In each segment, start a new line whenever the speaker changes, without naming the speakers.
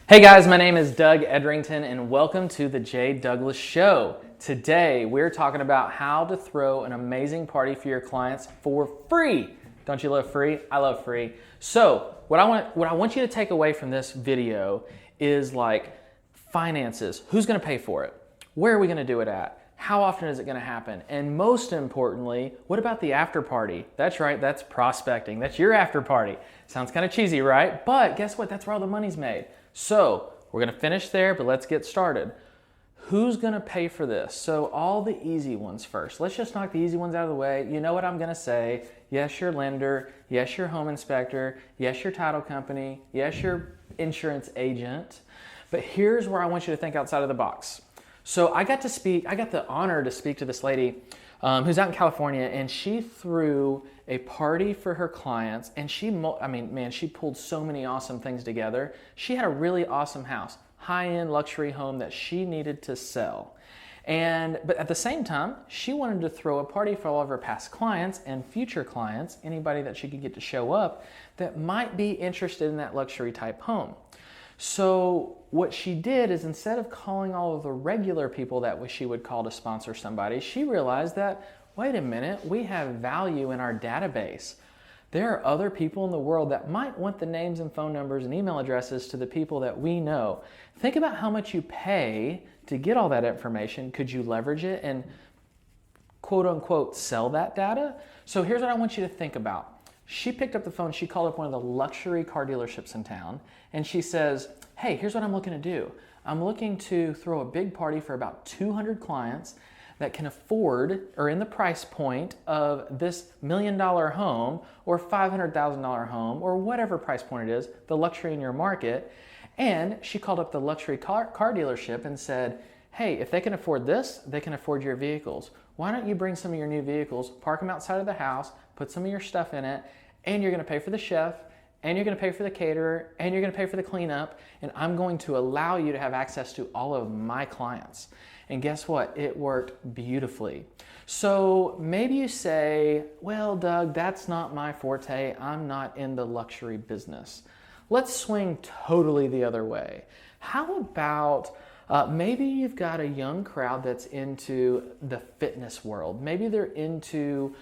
Hey guys, my name is Doug Edrington and welcome to the J. Douglas Show. Today we're talking about how to throw an amazing party for your clients for free. Don't you love free? I love free. So what I want you to take away from this video is like finances. Who's going to pay for it? Where are we going to do it at? How often is it going to happen? And most importantly, what about the after party? That's right, that's prospecting. That's your after party. Sounds kind of cheesy, right? But guess what? That's where all the money's made. So we're going to finish there, but let's get started. Who's going to pay for this? So all the easy ones first. Let's just knock the easy ones out of the way. You know what I'm going to say. Yes, your lender. Yes, your home inspector. Yes, your title company. Yes, your insurance agent. But here's where I want you to think outside of the box. So I got the honor to speak to this lady who's out in California, and she threw a party for her clients, and she pulled so many awesome things together. She had a really awesome house, high-end luxury home that she needed to sell. But at the same time, she wanted to throw a party for all of her past clients and future clients, anybody that she could get to show up that might be interested in that luxury type home. So what she did is, instead of calling all of the regular people that she would call to sponsor somebody, she realized that, wait a minute, we have value in our database. There are other people in the world that might want the names and phone numbers and email addresses to the people that we know. Think about how much you pay to get all that information. Could you leverage it and quote unquote sell that data? So here's what I want you to think about. She picked up the phone, she called up one of the luxury car dealerships in town, and she says, hey, here's what I'm looking to do. I'm looking to throw a big party for about 200 clients that can afford, or in the price point of this $1 million home or $500,000 home or whatever price point it is, the luxury in your market. And she called up the luxury car dealership and said, hey, if they can afford this, they can afford your vehicles. Why don't you bring some of your new vehicles, park them outside of the house, put some of your stuff in it, and you're going to pay for the chef, and you're going to pay for the caterer, and you're going to pay for the cleanup, and I'm going to allow you to have access to all of my clients. And guess what? It worked beautifully. So maybe you say, well, Doug, that's not my forte. I'm not in the luxury business. Let's swing totally the other way. How about maybe you've got a young crowd that's into the fitness world. Maybe they're into,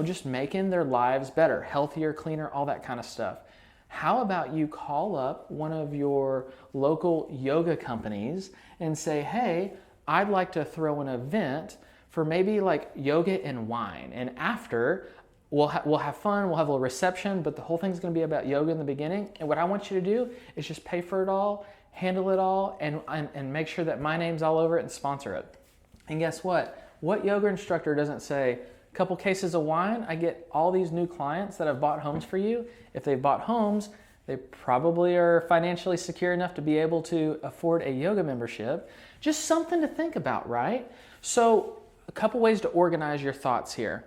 just making their lives better, healthier, cleaner, all that kind of stuff. How about you call up one of your local yoga companies and say, hey, I'd like to throw an event for maybe like yoga and wine. And after, we'll have fun, we'll have a little reception, but the whole thing's going to be about yoga in the beginning. And what I want you to do is just pay for it all, handle it all, and make sure that my name's all over it and sponsor it. And guess what? What yoga instructor doesn't say, a couple cases of wine, I get all these new clients that have bought homes for you. If they've bought homes, they probably are financially secure enough to be able to afford a yoga membership. Just something to think about, right? So a couple ways to organize your thoughts here.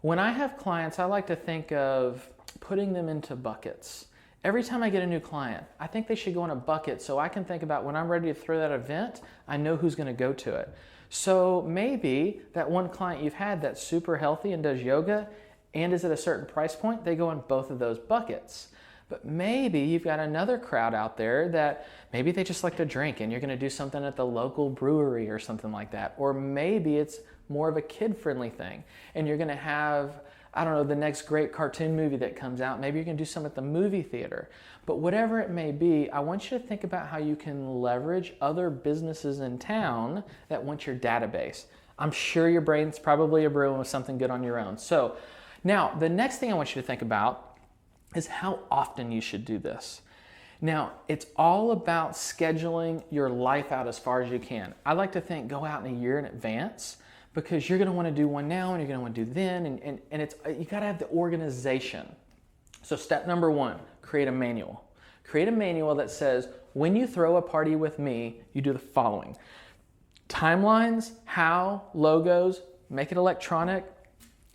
When I have clients, I like to think of putting them into buckets. Every time I get a new client, I think they should go in a bucket so I can think about when I'm ready to throw that event, I know who's going to go to it. So maybe that one client you've had that's super healthy and does yoga and is at a certain price point, they go in both of those buckets. But maybe you've got another crowd out there that maybe they just like to drink and you're going to do something at the local brewery or something like that. Or maybe it's more of a kid-friendly thing and you're going to have, I don't know, the next great cartoon movie that comes out. Maybe you're going to do some at the movie theater. But whatever it may be, I want you to think about how you can leverage other businesses in town that want your database. I'm sure your brain's probably a brewing with something good on your own. So now the next thing I want you to think about is how often you should do this. Now, it's all about scheduling your life out as far as you can. I like to think go out in a year in advance because you're going to want to do one now and you're going to want to do then, and it's you got to have the organization. So step number one, create a manual. Create a manual that says, when you throw a party with me, you do the following. Timelines, how, logos, make it electronic,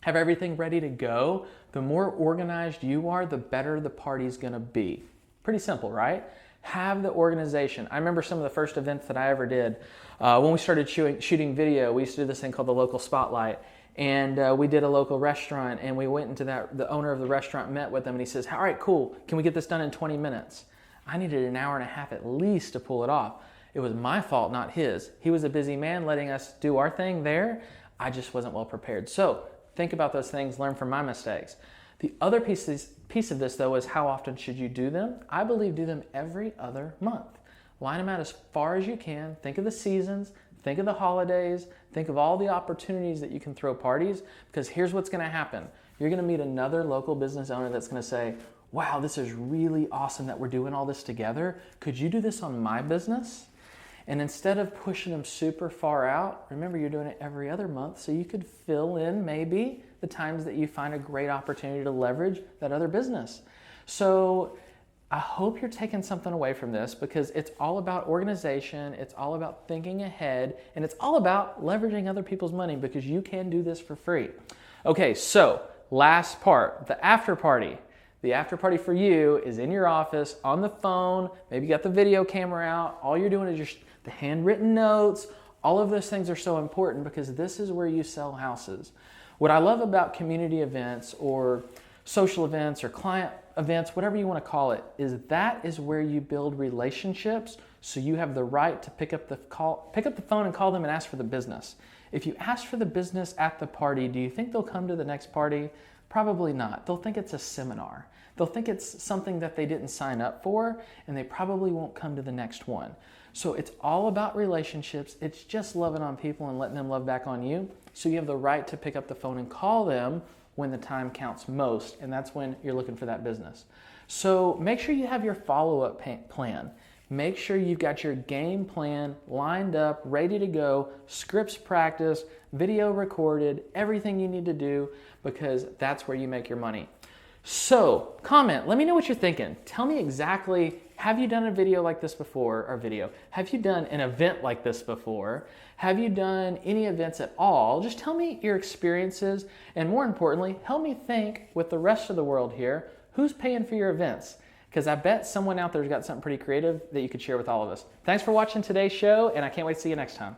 have everything ready to go. The more organized you are, the better the party's gonna be. Pretty simple, right? Have the organization. I remember some of the first events that I ever did. When we started shooting video, we used to do this thing called the local spotlight. And we did a local restaurant, and we went into that. The owner of the restaurant met with them, and he says, all right, cool, can we get this done in 20 minutes? I needed an hour and a half at least to pull it off. It was my fault, not his. He was a busy man letting us do our thing there. I just wasn't well prepared. So think about those things, learn from my mistakes. The other piece of this though is how often should you do them? I believe do them every other month. Line them out as far as you can. Think of the seasons, think of the holidays, think of all the opportunities that you can throw parties, because here's what's going to happen. You're going to meet another local business owner that's going to say, wow, this is really awesome that we're doing all this together. Could you do this on my business? And instead of pushing them super far out, remember you're doing it every other month, so you could fill in maybe the times that you find a great opportunity to leverage that other business. So I hope you're taking something away from this, because it's all about organization, it's all about thinking ahead, and it's all about leveraging other people's money, because you can do this for free. Okay, so last part, the after party. The after party for you is in your office, on the phone, maybe you got the video camera out. All you're doing is just the handwritten notes. All of those things are so important, because this is where you sell houses. What I love about community events or social events or client events, whatever you want to call it, is that is where you build relationships, so you have the right to pick up the phone and call them and ask for the business. If you ask for the business at the party, do you think they'll come to the next party? Probably not. They'll think it's a seminar. They'll think it's something that they didn't sign up for, and they probably won't come to the next one. So it's all about relationships. It's just loving on people and letting them love back on you. So you have the right to pick up the phone and call them when the time counts most, and that's when you're looking for that business. So make sure you have your follow-up plan. Make sure you've got your game plan lined up, ready to go, scripts practiced, video recorded, everything you need to do, because that's where you make your money. So comment, let me know what you're thinking. Tell me exactly, have you done a video like this before, or video? Have you done an event like this before? Have you done any events at all? Just tell me your experiences, and more importantly, help me think with the rest of the world here, who's paying for your events? Because I bet someone out there's got something pretty creative that you could share with all of us. Thanks for watching today's show, and I can't wait to see you next time.